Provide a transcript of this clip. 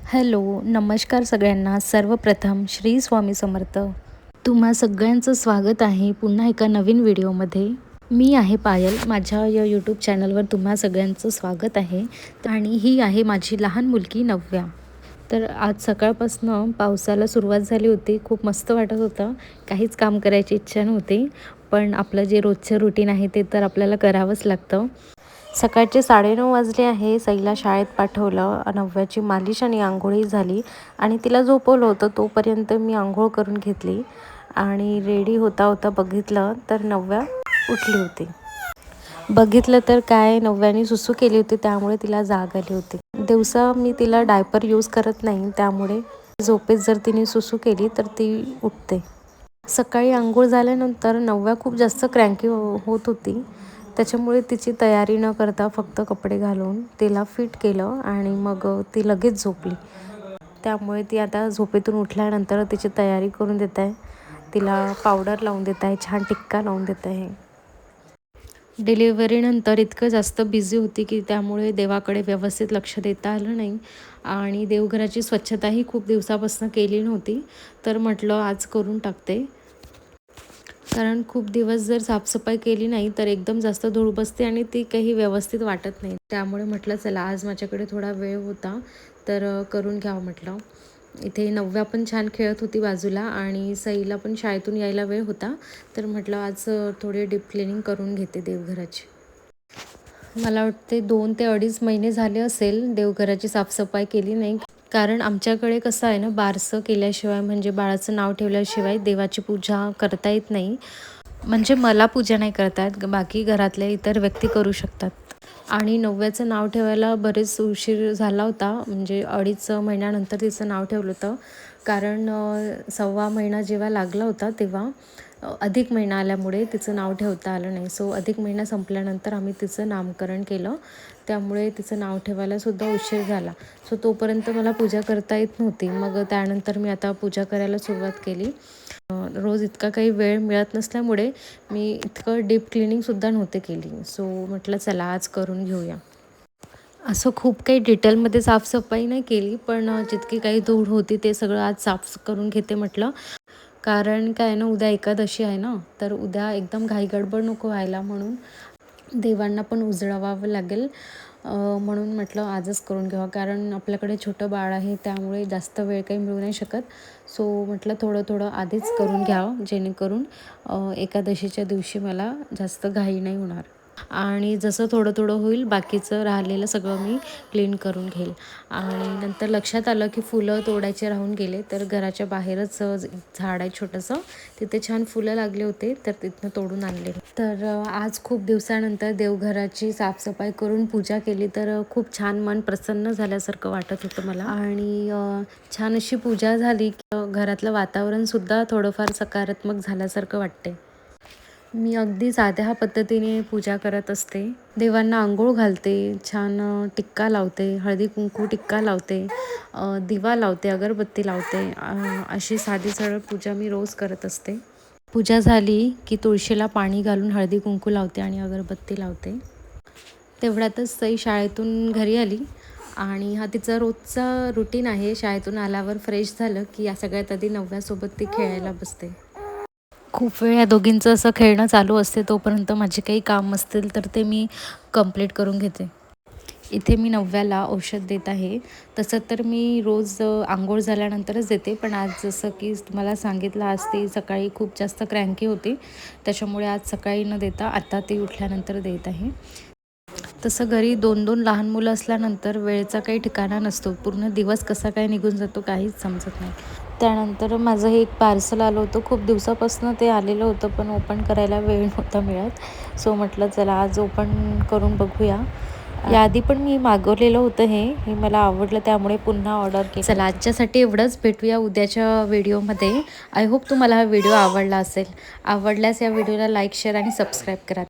Hello, नमस्कार सगळ्यांना. सर्वप्रथम श्री स्वामी समर्थ. तुम्हा सगळ्यांचं स्वागत आहे पुन्हा एका नवीन व्हिडिओमध्ये. मी आहे पायल. माझ्या या यूट्यूब चॅनलवर तुम्हा सगळ्यांचं स्वागत आहे. आणि ही आहे माझी लहान मुलगी नव्या. तर आज सकाळपासून पावसाला सुरुवात झाली होती. खूप मस्त वाटत होतं. काहीच काम करायची इच्छा नव्हती. पण आपलं जे रोजचं रुटीन आहे ते तर आपल्याला करावंच लागतं. सकाळचे 9:30 वाजले आहे. सईला शाळेत पाठवलं. नव्याची मालिश आणि आंघोळी झाली आणि तिला झोपवलं होतं. तोपर्यंत मी आंघोळ करून घेतली आणि रेडी होता होता बघितलं तर नव्या उठली होती. बघितलं तर काय, नव्याने सुसू केली होती, त्यामुळे तिला जाग आली होती. दिवसा मी तिला डायपर यूज करत नाही, त्यामुळे झोपेत जर तिने सुसू केली तर ती उठते. सकाळी आंघोळ झाल्यानंतर नव्या खूप जास्त क्रँकी होत होती. त्याच्यामुळे तिची तयारी न करता फक्त कपडे घालून तिला फिट केलं आणि मग ती लगेच झोपली. त्यामुळे ती आता झोपेतून उठल्यानंतर तिची तयारी करून देत आहे. तिला पावडर लावून देत आहे, छान टिक्का लावून देत आहे. डिलिव्हरीनंतर इतकं जास्त बिझी होती की त्यामुळे देवाकडे व्यवस्थित लक्ष देता आलं नाही आणि देवघराची स्वच्छताही खूप दिवसापासून केली नव्हती. तर म्हटलं आज करून टाकते. कारण खूप दिवस जर साफसफाई केली नाही तर एकदम जास्त धूळ बसते आणि ती काही व्यवस्थित वाटत नाही. त्यामुळे म्हटलं चला आज माझ्याकडे थोडा वेळ होता तर करून घ्यावं म्हटलं. इथे नव्या पण छान खेळत होती बाजूला आणि सईला पण शाळेतून यायला वेळ होता. तर म्हटलं आज थोडी डीप क्लिनिंग करून घेते देवघराची. मला वाटते 2 ते 2.5 महिने झाले असेल देवघराची साफसफाई केली नाही. कारण आमच्याकडे कसं आहे ना, बारसं केल्याशिवाय म्हणजे बाळाचं नाव ठेवल्याशिवाय देवाची पूजा करता येत नाही. म्हणजे मला पूजा नाही करता येत, बाकी घरातल्या इतर व्यक्ती करू शकतात. आणि नव्याचं नाव ठेवायला बरेच उशीर झाला होता. म्हणजे 2.5 महिन्यानंतर तिचं नाव ठेवलं होतं. कारण 1.25 महिना जेव्हा लागला होता तेव्हा अधिक महिना आल्यामुळे तिचं नाव ठेवता आलं नाही. सो अधिक महिना संपल्यानंतर आम्ही तिचं नामकरण केलं. त्यामुळे तिचं नाव ठेवायलासुद्धा उशीर झाला. सो तोपर्यंत मला पूजा करता येत नव्हती. मग त्यानंतर मी आता पूजा करायला सुरुवात केली. रोज इतका काही वेळ मिळत नसल्यामुळे मी इतकं डीप क्लिनिंगसुद्धा नव्हते केली. सो म्हटलं चला आज करून घेऊया. असं खूप काही डिटेलमध्ये साफसफाई नाही केली, पण जितकी काही धूळ होती ते सगळं आज साफ करून घेते म्हटलं. कारण काय आहे ना, उद्या एकादशी आहे ना, तर उद्या एकदम घाईगडबड नको व्हायला म्हणून देवांना पण उजळवावं लागेल. म्हणून म्हटलं आजच करून घ्यावं. कारण आपल्याकडे छोटं बाळ आहे त्यामुळे जास्त वेळ काही मिळू नाही शकत. सो म्हटलं थोडं थोडं आधीच करून घ्यावं, जेणेकरून एकादशीच्या दिवशी मला जास्त घाई नाही होणार. आणि जसं थोडं थोडं होईल बाकीचं राहिलेलं सगळं मी क्लीन करून घेईल. आणि नंतर लक्षात आलं की फुलं तोडायचे राहून गेले. तर घराच्या बाहेरच झाड आहे छोटंसं, तिथे छान फुलं लागले होते तर तिथनं तोडून आणले. तर आज खूप दिवसानंतर देवघराची साफसफाई करून पूजा केली तर खूप छान मन प्रसन्न झाल्यासारखं वाटत होतं मला. आणि छान अशी पूजा झाली की घरातलं वातावरणसुद्धा थोडंफार सकारात्मक झाल्यासारखं वाटते. मी अगदी साध्या पद्धतीने पूजा करत असते. देवांना अंघोळ घालते, छान टिक्का लावते, हळदी कुंकू टिक्का लावते, दिवा लावते, अगरबत्ती लावते. अशी साधी सरळ पूजा मी रोज करत असते. पूजा झाली की तुळशीला पाणी घालून हळदी कुंकू लावते आणि अगरबत्ती लावते. तेवढ्यातच सई शाळेतून घरी आली आणि हा तिचा रोजचा रुटीन आहे. शाळेतून आल्यावर फ्रेश झालं की या सगळ्यात आधी नव्यासोबत ती खेळायला बसते. खूप वेळ या दोघींचं असं खेळणं चालू असते. तोपर्यंत माझे काही काम असतील तर ते मी कंप्लीट करून घेते. इथे मी नव्याला औषध देत आहे. तसं तर मी रोज अंघोळ झाल्यानंतरच देते, पण आज जसं की तुम्हाला सांगितलं आज ती सकाळी खूप जास्त क्रँकी होती. त्याच्यामुळे आज सकाळी न देता आता ती उठल्यानंतर देत आहे. तसं घरी 2-2 लहान मुलं असल्यानंतर वेळेचा काही ठिकाणा नसतो. पूर्ण दिवस कसा काय निघून जातो काहीच समजत नाही. त्यानंतर माझं हे एक पार्सल आलं होतं. खूप दिवसापासून ते आलेलं होतं, पण ओपन करायला वेळ नव्हता मिळत. सो म्हटलं चला आज ओपन करून बघूया. याआधी पण मी मागवलेलं होतं हे मला आवडलं त्यामुळे पुन्हा ऑर्डर केलं. चला आजच्यासाठी एवढंच. भेटूया उद्याच्या व्हिडिओमध्ये. आय होप तुम्हाला हा व्हिडिओ आवडला असेल. आवडल्यास या व्हिडिओला लाईक, शेअर आणि सबस्क्राईब करा.